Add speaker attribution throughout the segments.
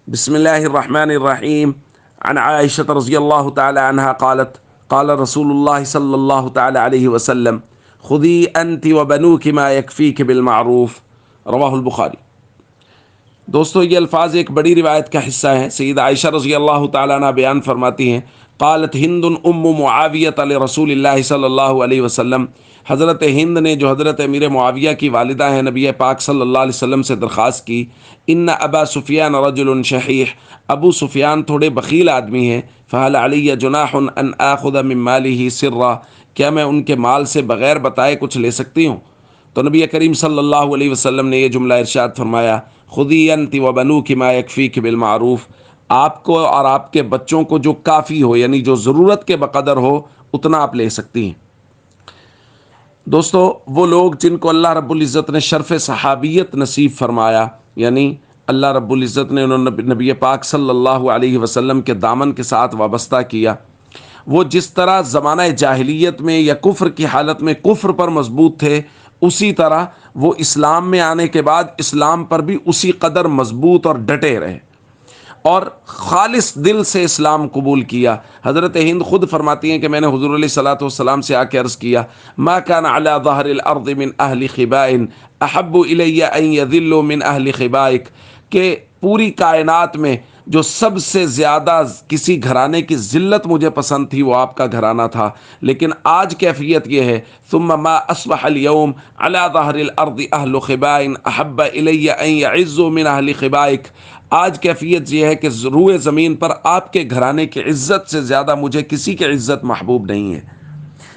Speaker 1: بسم الله الرحمن الرحيم. عن عائشة رضي الله تعالى عنها قالت قال رسول الله صلى الله تعالى عليه وسلم خذي أنت وبنوك ما يكفيك بالمعروف. رواہ البخاری. دوستو یہ الفاظ ایک بڑی روایت کا حصہ ہیں. سیدہ عائشہ رضی اللہ تعالیٰ عنہ بیان فرماتی ہیں قالت ہند ام معاویۃ لرسول اللہ صلی اللہ علیہ وسلم. حضرت ہند نے جو حضرت امیر معاویہ کی والدہ ہیں نبی پاک صلی اللہ علیہ وسلم سے درخواست کی ان ابا سفیان رجل شحیح، ابو سفیان تھوڑے بخیل آدمی ہیں. فہل علی جناح ان آخذ من مالہ سرا، کیا میں ان کے مال سے بغیر بتائے کچھ لے سکتی ہوں؟ تو نبی کریم صلی اللہ علیہ وسلم نے یہ جملہ ارشاد فرمایا خذی انت وبنوک ما یکفیک بالمعروف، آپ کو اور آپ کے بچوں کو جو کافی ہو، یعنی جو ضرورت کے بقدر ہو اتنا آپ لے سکتی ہیں. دوستو وہ لوگ جن کو اللہ رب العزت نے شرف صحابیت نصیب فرمایا، یعنی اللہ رب العزت نے انہوں نے نبی پاک صلی اللہ علیہ وسلم کے دامن کے ساتھ وابستہ کیا، وہ جس طرح زمانہ جاہلیت میں یا کفر کی حالت میں کفر پر مضبوط تھے، اسی طرح وہ اسلام میں آنے کے بعد اسلام پر بھی اسی قدر مضبوط اور ڈٹے رہے اور خالص دل سے اسلام قبول کیا. حضرت ہند خود فرماتی ہیں کہ میں نے حضور علیہ الصلوۃ والسلام سے آ کے عرض کیا ما كان على ظهر الارض من اہل خباء احب الی ان یذلوا من اہل خبائک، کہ پوری کائنات میں جو سب سے زیادہ کسی گھرانے کی ذلت مجھے پسند تھی وہ آپ کا گھرانہ تھا، لیکن آج کیفیت یہ ہے ثم ما اصبح اليوم على ظهر الارض اہل خباء احب الی ان يعزوا من اہل خبائک. آج کیفیت یہ ہے کہ روئے زمین پر آپ کے گھرانے کی عزت سے زیادہ مجھے کسی کی عزت محبوب نہیں ہے.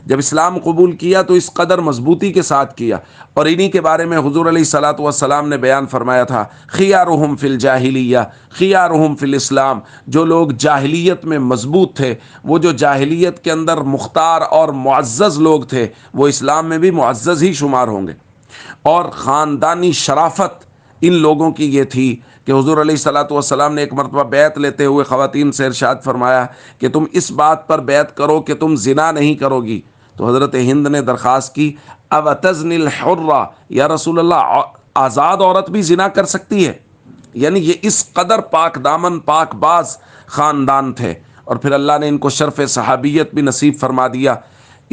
Speaker 1: جب اسلام قبول کیا تو اس قدر مضبوطی کے ساتھ کیا، اور انہی کے بارے میں حضور علیہ الصلوۃ والسلام نے بیان فرمایا تھا خیارہم فی الجاہلیہ خیارہم فی الاسلام. جو لوگ جاہلیت میں مضبوط تھے، وہ جو جاہلیت کے اندر مختار اور معزز لوگ تھے، وہ اسلام میں بھی معزز ہی شمار ہوں گے. اور خاندانی شرافت ان لوگوں کی یہ تھی کہ حضور علیہ الصلوۃ والسلام نے ایک مرتبہ بیعت لیتے ہوئے خواتین سے ارشاد فرمایا کہ تم اس بات پر بیعت کرو کہ تم زنا نہیں کرو گی. تو حضرت ہند نے درخواست کی اوتزنی الحرہ، یا رسول اللہ آزاد عورت بھی زنا کر سکتی ہے؟ یعنی یہ اس قدر پاک دامن پاک باز خاندان تھے، اور پھر اللہ نے ان کو شرف صحابیت بھی نصیب فرما دیا.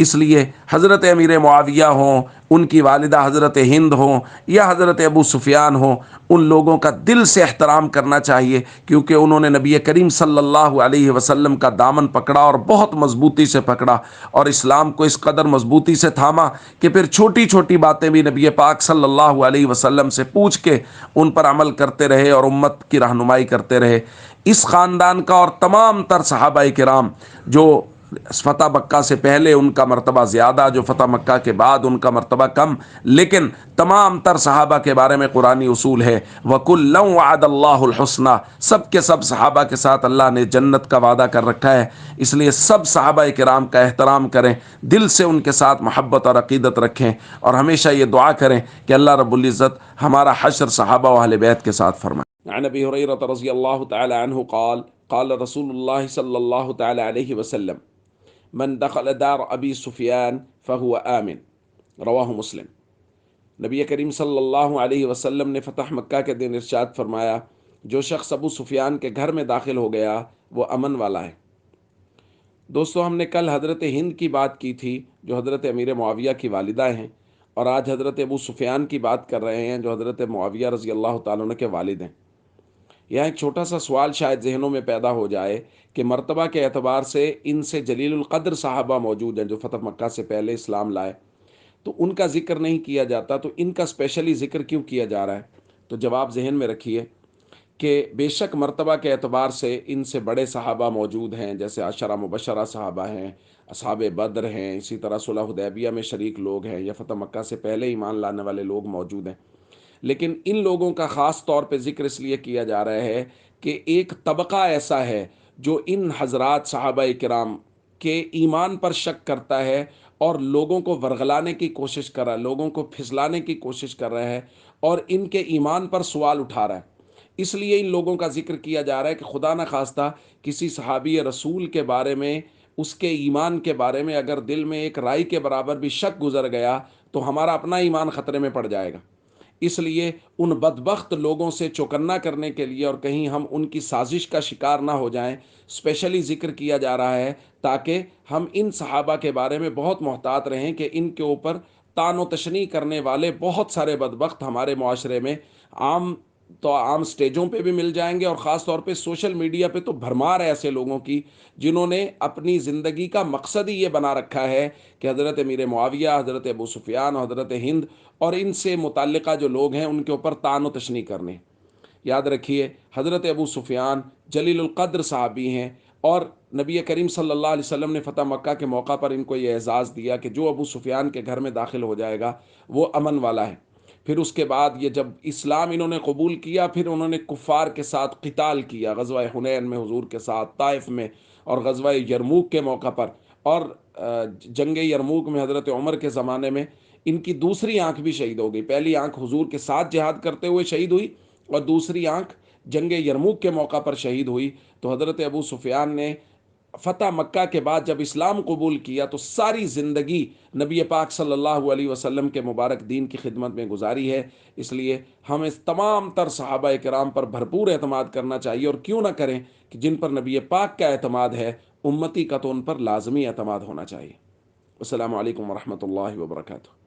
Speaker 1: اس لیے حضرت امیر معاویہ ہوں، ان کی والدہ حضرت ہند ہوں، یا حضرت ابو سفیان ہوں، ان لوگوں کا دل سے احترام کرنا چاہیے، کیونکہ انہوں نے نبی کریم صلی اللہ علیہ وسلم کا دامن پکڑا اور بہت مضبوطی سے پکڑا، اور اسلام کو اس قدر مضبوطی سے تھاما کہ پھر چھوٹی چھوٹی باتیں بھی نبی پاک صلی اللہ علیہ وسلم سے پوچھ کے ان پر عمل کرتے رہے اور امت کی رہنمائی کرتے رہے. اس خاندان کا اور تمام تر صحابہ کرام، جو فتح مکہ سے پہلے ان کا مرتبہ زیادہ، جو فتح مکہ کے بعد ان کا مرتبہ کم، لیکن تمام تر صحابہ کے بارے میں قرآنی اصول ہے وَكُلًّا وَعَدَ اللَّهُ الْحُسْنَى، سب کے سب صحابہ کے ساتھ اللہ نے جنت کا وعدہ کر رکھا ہے. اس لیے سب صحابہ کرام کا احترام کریں، دل سے ان کے ساتھ محبت اور عقیدت رکھیں، اور ہمیشہ یہ دعا کریں کہ اللہ رب العزت ہمارا حشر صحابہ و اہل بیت کے ساتھ فرمائے. عن ابی ہریرہ رضی اللہ تعالی عنہ قال قال رسول اللہ صلی اللہ تعالی علیہ وسلم من دخل دار ابی سفیان فہو آمن. رواہ مسلم. نبی کریم صلی اللہ علیہ وسلم نے فتح مکہ کے دن ارشاد فرمایا جو شخص ابو سفیان کے گھر میں داخل ہو گیا وہ امن والا ہے. دوستو ہم نے کل حضرت ہند کی بات کی تھی جو حضرت امیر معاویہ کی والدہ ہیں، اور آج حضرت ابو سفیان کی بات کر رہے ہیں جو حضرت معاویہ رضی اللہ تعالیٰ عنہ کے والد ہیں. یہاں ایک چھوٹا سا سوال شاید ذہنوں میں پیدا ہو جائے کہ مرتبہ کے اعتبار سے ان سے جلیل القدر صحابہ موجود ہیں جو فتح مکہ سے پہلے اسلام لائے، تو ان کا ذکر نہیں کیا جاتا، تو ان کا اسپیشلی ذکر کیوں کیا جا رہا ہے؟ تو جواب ذہن میں رکھیے کہ بے شک مرتبہ کے اعتبار سے ان سے بڑے صحابہ موجود ہیں، جیسے عشرہ مبشرہ صحابہ ہیں، اصحاب بدر ہیں، اسی طرح صلح حدیبیہ میں شریک لوگ ہیں، یا فتح مکہ سے پہلے ایمان لانے والے لوگ موجود ہیں. لیکن ان لوگوں کا خاص طور پہ ذکر اس لیے کیا جا رہا ہے کہ ایک طبقہ ایسا ہے جو ان حضرات صحابہ کرام کے ایمان پر شک کرتا ہے اور لوگوں کو ورغلانے کی کوشش کر رہا ہے، لوگوں کو پھسلانے کی کوشش کر رہا ہے، اور ان کے ایمان پر سوال اٹھا رہا ہے. اس لیے ان لوگوں کا ذکر کیا جا رہا ہے کہ خدا نہ خواستہ کسی صحابی رسول کے بارے میں، اس کے ایمان کے بارے میں اگر دل میں ایک رائی کے برابر بھی شک گزر گیا تو ہمارا اپنا ایمان خطرے میں پڑ جائے گا. اس لیے ان بدبخت لوگوں سے چوکنا کرنے کے لیے اور کہیں ہم ان کی سازش کا شکار نہ ہو جائیں، اسپیشلی ذکر کیا جا رہا ہے تاکہ ہم ان صحابہ کے بارے میں بہت محتاط رہیں کہ ان کے اوپر طعن و تشنیع کرنے والے بہت سارے بدبخت ہمارے معاشرے میں عام سٹیجوں پہ بھی مل جائیں گے، اور خاص طور پہ سوشل میڈیا پہ تو بھرمار ہے ایسے لوگوں کی جنہوں نے اپنی زندگی کا مقصد ہی یہ بنا رکھا ہے کہ حضرت امیر معاویہ، حضرت ابو سفیان، حضرت ہند اور ان سے متعلقہ جو لوگ ہیں ان کے اوپر طعن و تشنیع کرنے۔ یاد رکھیے حضرت ابو سفیان جلیل القدر صحابی ہیں، اور نبی کریم صلی اللہ علیہ وسلم نے فتح مکہ کے موقع پر ان کو یہ اعزاز دیا کہ جو ابو سفیان کے گھر میں داخل ہو جائے گا وہ امن والا ہے۔ پھر اس کے بعد یہ جب اسلام انہوں نے قبول کیا، پھر انہوں نے کفار کے ساتھ قتال کیا، غزوہ حنین میں حضور کے ساتھ، طائف میں، اور غزوہ یرموک کے موقع پر، اور جنگ یرموک میں حضرت عمر کے زمانے میں ان کی دوسری آنکھ بھی شہید ہو گئی۔ پہلی آنکھ حضور کے ساتھ جہاد کرتے ہوئے شہید ہوئی، اور دوسری آنکھ جنگ یرموک کے موقع پر شہید ہوئی۔ تو حضرت ابو سفیان نے فتح مکہ کے بعد جب اسلام قبول کیا تو ساری زندگی نبی پاک صلی اللہ علیہ وسلم کے مبارک دین کی خدمت میں گزاری ہے۔ اس لیے ہمیں تمام تر صحابہ کرام پر بھرپور اعتماد کرنا چاہیے، اور کیوں نہ کریں کہ جن پر نبی پاک کا اعتماد ہے، امتی کا تو ان پر لازمی اعتماد ہونا چاہیے۔ السلام علیکم ورحمۃ اللہ وبرکاتہ۔